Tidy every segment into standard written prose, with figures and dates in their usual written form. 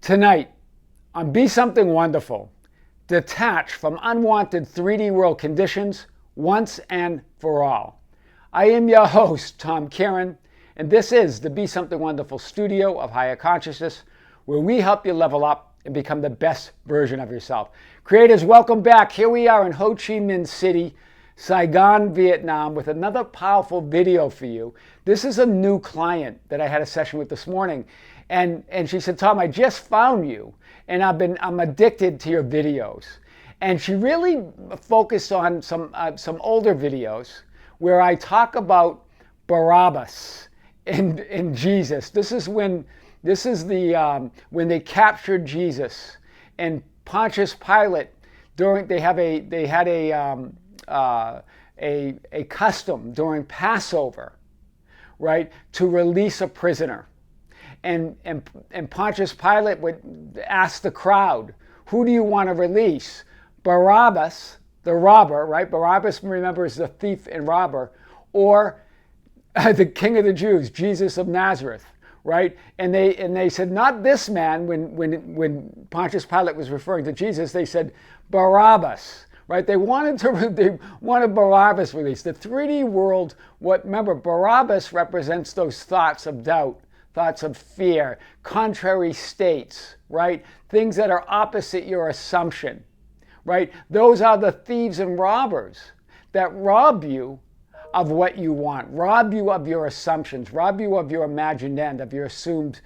Tonight, on Be Something Wonderful, detach from unwanted 3D world conditions once and for all. I am your host, Tom Kearin, and this is the Be Something Wonderful studio of higher consciousness, where we help you level up and become the best version of yourself. Creators, welcome back. Here we are in Ho Chi Minh City, Saigon, Vietnam, with another powerful video for you. This is a new client that I had a session with this morning. And she said, Tom, I just found you, and I'm addicted to your videos. And she really focused on some older videos where I talk about Barabbas in Jesus. This is when they captured Jesus, and Pontius Pilate they had a custom during Passover, right, to release a prisoner. And Pontius Pilate would ask the crowd, who do you want to release? Barabbas, the robber, right? Barabbas, remember, is the thief and robber, or the King of the Jews, Jesus of Nazareth, right? And they said, not this man. When Pontius Pilate was referring to Jesus, they said Barabbas, right? They wanted Barabbas released. The 3D world. Remember, Barabbas represents those thoughts of doubt, thoughts of fear, contrary states, right? Things that are opposite your assumption, right? Those are the thieves and robbers that rob you of what you want, rob you of your assumptions, rob you of your imagined end, of your assumed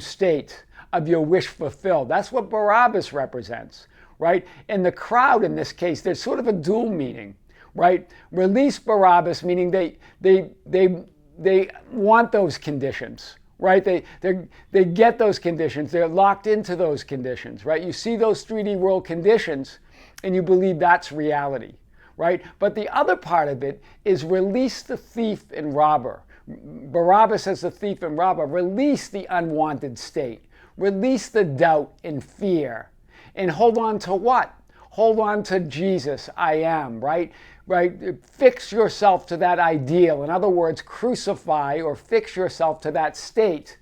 state, of your wish fulfilled. That's what Barabbas represents, right? And the crowd in this case, there's sort of a dual meaning, right? Release Barabbas, meaning they want those conditions, right? They get those conditions. They're locked into those conditions, right? You see those 3D world conditions and you believe that's reality, right? But the other part of it is release the thief and robber. Barabbas as the thief and robber. Release the unwanted state. Release the doubt and fear. And hold on to what? Hold on to Jesus, I am, right? Right? Fix yourself to that ideal. In other words, crucify or fix yourself to that state,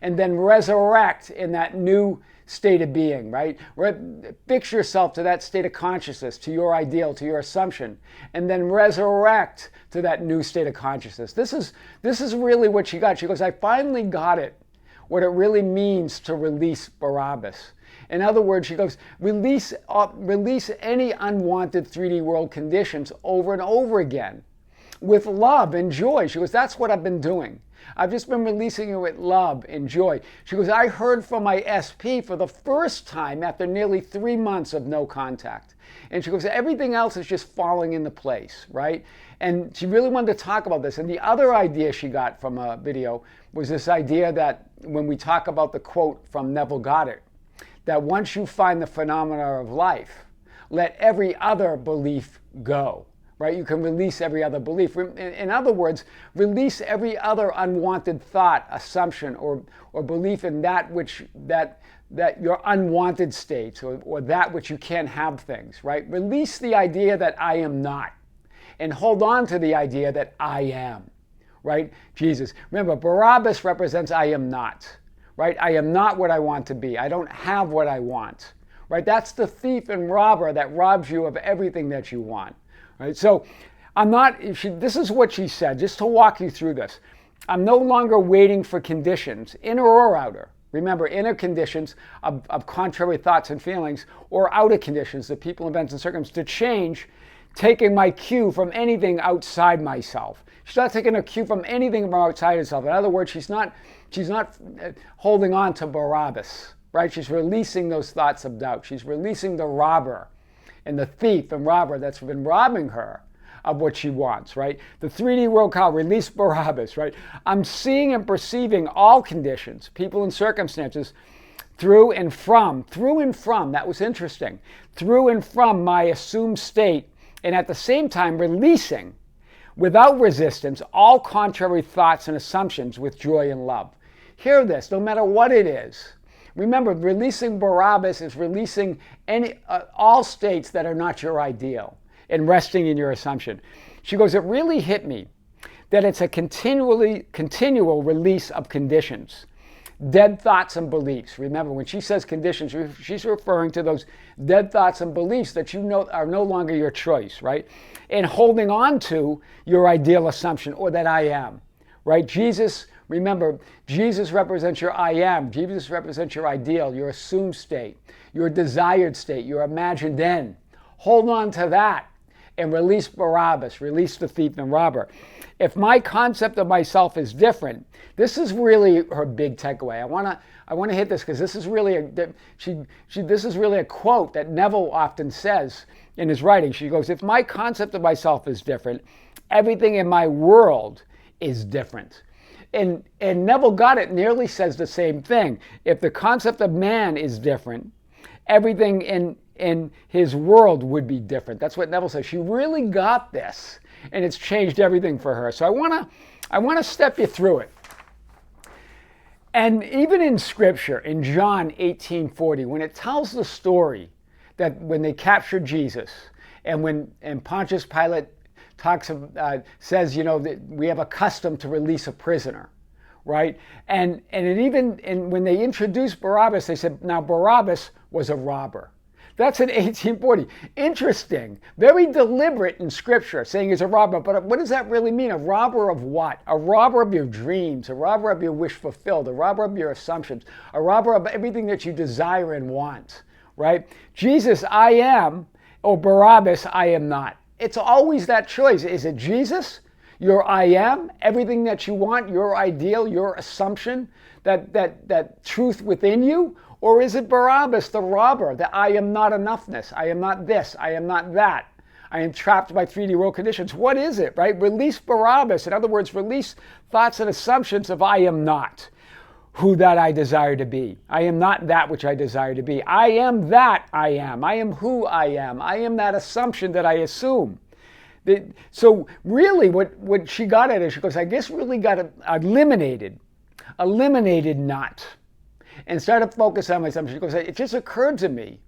and then resurrect in that new state of being, right? Fix yourself to that state of consciousness, to your ideal, to your assumption, and then resurrect to that new state of consciousness. This is really what she got. She goes, I finally got it, what it really means to release Barabbas. In other words, she goes, release any unwanted 3D world conditions over and over again with love and joy. She goes, that's what I've been doing. I've just been releasing it with love and joy. She goes, I heard from my SP for the first time after nearly 3 months of no contact. And she goes, everything else is just falling into place, right? And she really wanted to talk about this. And the other idea she got from a video was this idea that when we talk about the quote from Neville Goddard, that once you find the phenomena of life, let every other belief go, right? You can release every other belief. In other words, release every other unwanted thought, assumption, or belief in that your unwanted states, or that which you can't have things, right? Release the idea that I am not, and hold on to the idea that I am, right? Jesus. Remember, Barabbas represents I am not. Right? I am not what I want to be. I don't have what I want. Right? That's the thief and robber that robs you of everything that you want. Right? So this is what she said, just to walk you through this. I'm no longer waiting for conditions, inner or outer. Remember, inner conditions of contrary thoughts and feelings, or outer conditions, the people, events, and circumstances, to change, taking my cue from anything outside myself. She's not taking a cue from anything from outside herself. In other words, she's not holding on to Barabbas, right? She's releasing those thoughts of doubt. She's releasing the robber and the thief and robber that's been robbing her of what she wants, right? The 3D world call, release Barabbas, right? I'm seeing and perceiving all conditions, people and circumstances, through and from, that was interesting, through and from my assumed state, and at the same time releasing, without resistance, all contrary thoughts and assumptions with joy and love. Hear this, no matter what it is. Remember, releasing Barabbas is releasing all states that are not your ideal and resting in your assumption. She goes, it really hit me that it's a continual release of conditions dead thoughts and beliefs. Remember, when she says conditions, she's referring to those dead thoughts and beliefs that you know are no longer your choice, right? And holding on to your ideal assumption, or that I am, right? Jesus, remember, Jesus represents your I am. Jesus represents your ideal, your assumed state, your desired state, your imagined end. Hold on to that and release Barabbas, release the thief and robber. If my concept of myself is different, this is really her big takeaway. I want to hit this because this is really this is really a quote that Neville often says in his writing. She goes, if my concept of myself is different, everything in my world is different. And Neville Goddard nearly says the same thing. If the concept of man is different, everything in his world would be different. That's what Neville says. She really got this, and it's changed everything for her. So I want to step you through it. And even in Scripture, in John 18:40, when it tells the story that when they captured Jesus, and Pontius Pilate says, that we have a custom to release a prisoner, right? And when they introduced Barabbas, they said, now Barabbas was a robber. That's in 1840. Interesting. Very deliberate in Scripture, saying he's a robber. But what does that really mean? A robber of what? A robber of your dreams, a robber of your wish fulfilled, a robber of your assumptions, a robber of everything that you desire and want, right? Jesus, I am, or Barabbas, I am not. It's always that choice. Is it Jesus, your I am, everything that you want, your ideal, your assumption, that truth within you? Or is it Barabbas, the robber, that I am not enoughness, I am not this, I am not that, I am trapped by 3D world conditions? What is it, right? Release Barabbas. In other words, release thoughts and assumptions of I am not who that I desire to be. I am not that which I desire to be. I am that I am. I am who I am. I am that assumption that I assume. So really what she got at is, she goes, I guess really got eliminated not. And started to focus on my assumption. She goes, it just occurred to me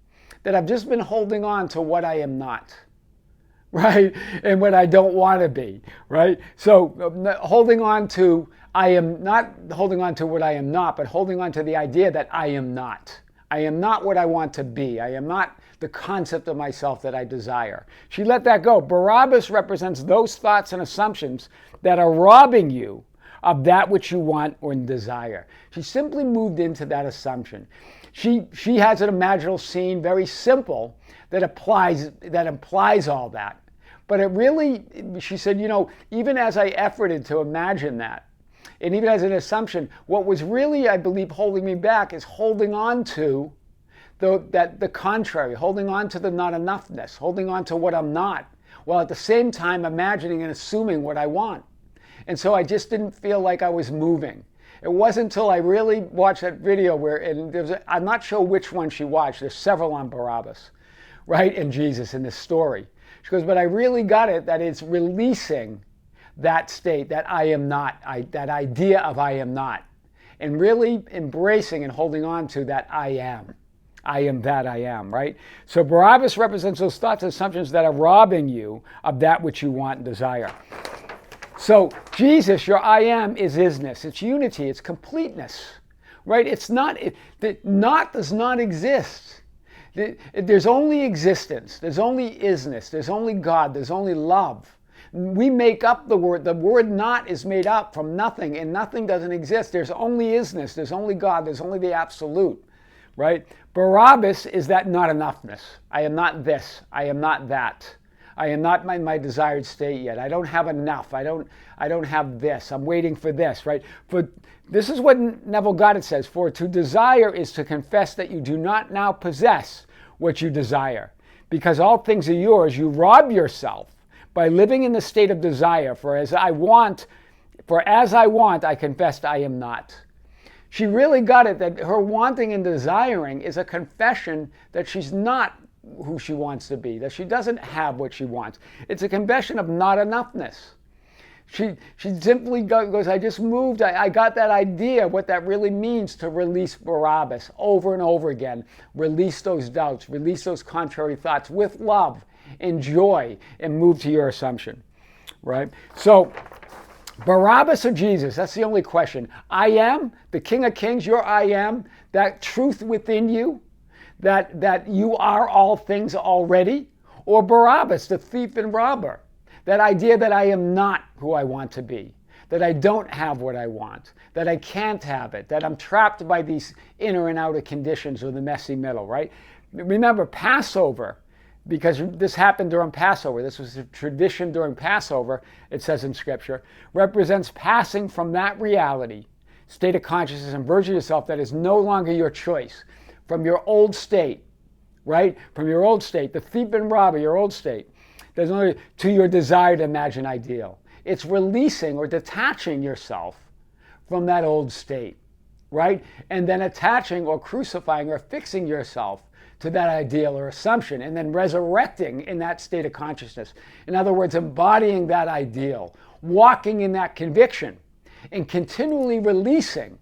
that I've just been holding on to what I am not, right? And what I don't want to be, right? So holding on to, I am not holding on to what I am not, but holding on to the idea that I am not. I am not what I want to be. I am not the concept of myself that I desire. She let that go. Barabbas represents those thoughts and assumptions that are robbing you of that which you want or desire. She simply moved into that assumption. She has an imaginal scene, very simple, that implies all that. But it really, she said, even as I efforted to imagine that, and even as an assumption, what was really, I believe, holding me back is holding on to the contrary, holding on to the not enoughness, holding on to what I'm not, while at the same time imagining and assuming what I want. And so I just didn't feel like I was moving. It wasn't until I really watched that video I'm not sure which one she watched. There's several on Barabbas, right? And Jesus in this story. She goes, but I really got it, that it's releasing that state, that I am not, that idea of I am not, and really embracing and holding on to that I am. I am that I am, right? So Barabbas represents those thoughts and assumptions that are robbing you of that which you want and desire. So Jesus, your I am, is isness. It's unity. It's completeness, right? It's not, the not does not exist. There's only existence. There's only isness. There's only God. There's only love. We make up the word. The word not is made up from nothing, and nothing doesn't exist. There's only isness. There's only God. There's only the absolute, right? Barabbas is that not enoughness. I am not this. I am not that. I am not my desired state yet. I don't have enough. I don't have this. I'm waiting for this, right? For this is what Neville Goddard says, for to desire is to confess that you do not now possess what you desire. Because all things are yours, you rob yourself by living in the state of desire. For as I want, I confess I am not. She really got it, that her wanting and desiring is a confession that she's not who she wants to be, that she doesn't have what she wants. It's a confession of not enoughness. She simply goes, I just moved, I got that idea, what that really means to release Barabbas over and over again. Release those doubts, release those contrary thoughts with love and joy, and move to your assumption, right? So Barabbas or Jesus? That's the only question. I am, the King of Kings, your I am, that truth within you, that you are all things already, or Barabbas, the thief and robber, that idea that I am not who I want to be, that I don't have what I want, that I can't have it, that I'm trapped by these inner and outer conditions or the messy middle, right? Remember, Passover, because this happened during Passover, this was a tradition during Passover, it says in Scripture, represents passing from that reality, state of consciousness and version of yourself that is no longer your choice, from your old state, right? From your old state, the thief and robber, your old state, to your desired imagined ideal. It's releasing or detaching yourself from that old state, right? And then attaching or crucifying or fixing yourself to that ideal or assumption, and then resurrecting in that state of consciousness. In other words, embodying that ideal, walking in that conviction, and continually releasing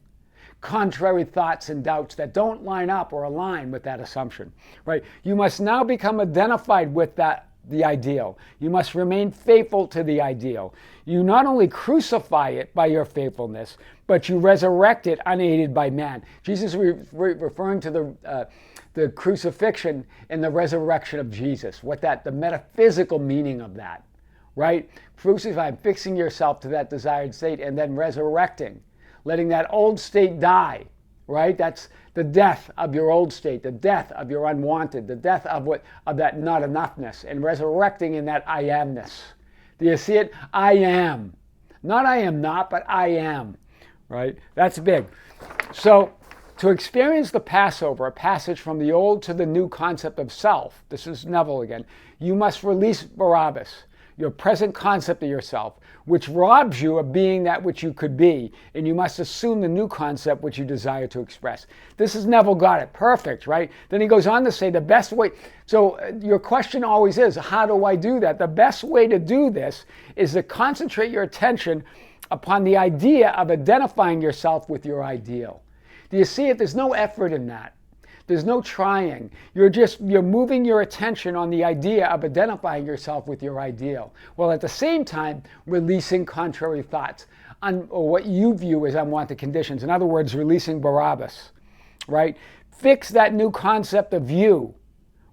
contrary thoughts and doubts that don't line up or align with that assumption, right? You must now become identified with the ideal. You must remain faithful to the ideal. You not only crucify it by your faithfulness, but you resurrect it unaided by man. Jesus referring to the crucifixion and the resurrection of Jesus, the metaphysical meaning of that, right? Crucifying, fixing yourself to that desired state, and then resurrecting, letting that old state die, right? That's the death of your old state, the death of your unwanted, the death of that not enoughness, and resurrecting in that I amness. Do you see it? I am. Not I am not, but I am, right? That's big. So to experience the Passover, a passage from the old to the new concept of self, this is Neville again, you must release Barabbas, your present concept of yourself, which robs you of being that which you could be, and you must assume the new concept which you desire to express. This is Neville Goddard. Perfect, right? Then he goes on to say the best way. So your question always is, how do I do that? The best way to do this is to concentrate your attention upon the idea of identifying yourself with your ideal. Do you see it? There's no effort in that. There's no trying. You're moving your attention on the idea of identifying yourself with your ideal, while at the same time releasing contrary thoughts or what you view as unwanted conditions. In other words, releasing Barabbas, right? Fix that new concept of you,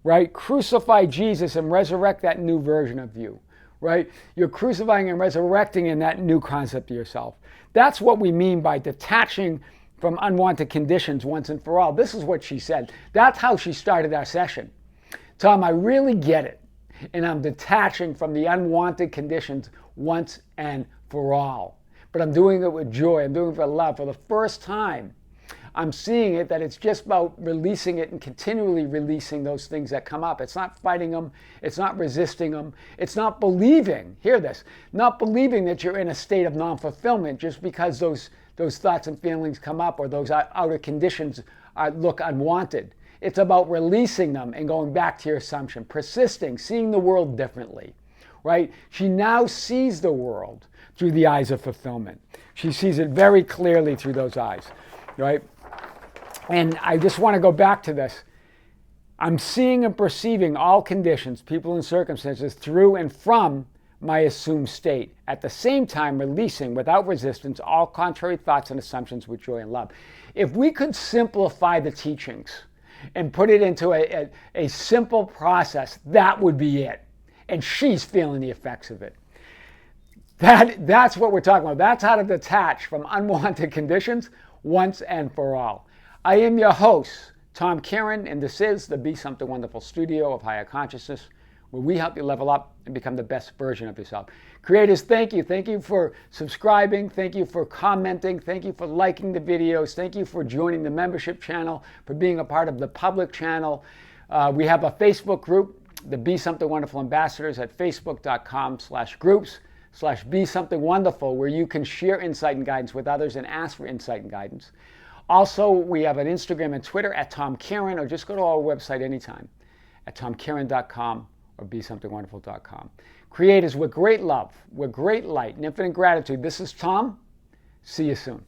right? Crucify Jesus and resurrect that new version of you, right? You're crucifying and resurrecting in that new concept of yourself. That's what we mean by detaching from unwanted conditions once and for all. This is what she said. That's how she started our session. Tom, I really get it. And I'm detaching from the unwanted conditions once and for all. But I'm doing it with joy. I'm doing it for love. For the first time, I'm seeing it that it's just about releasing it and continually releasing those things that come up. It's not fighting them. It's not resisting them. It's not believing, hear this, not believing that you're in a state of non-fulfillment just because those thoughts and feelings come up or those outer conditions look unwanted. It's about releasing them and going back to your assumption, persisting, seeing the world differently, right? She now sees the world through the eyes of fulfillment. She sees it very clearly through those eyes, right? And I just want to go back to this. I'm seeing and perceiving all conditions, people and circumstances through and from my assumed state, at the same time releasing without resistance all contrary thoughts and assumptions with joy and love. If we could simplify the teachings and put it into a simple process, that would be it. And she's feeling the effects of it. That's what we're talking about. That's how to detach from unwanted conditions once and for all. I am your host, Tom Kearin, and this is the Be Something Wonderful studio of higher consciousness, where we help you level up and become the best version of yourself. Creators, thank you. Thank you for subscribing. Thank you for commenting. Thank you for liking the videos. Thank you for joining the membership channel, for being a part of the public channel. We have a Facebook group, the Be Something Wonderful Ambassadors, at facebook.com/groups/Be Something Wonderful, where you can share insight and guidance with others and ask for insight and guidance. Also, we have an Instagram and Twitter at Tom Kearin, or just go to our website anytime at tomkearin.com or besomethingwonderful.com. Creators, with great love, with great light and infinite gratitude, this is Tom. See you soon.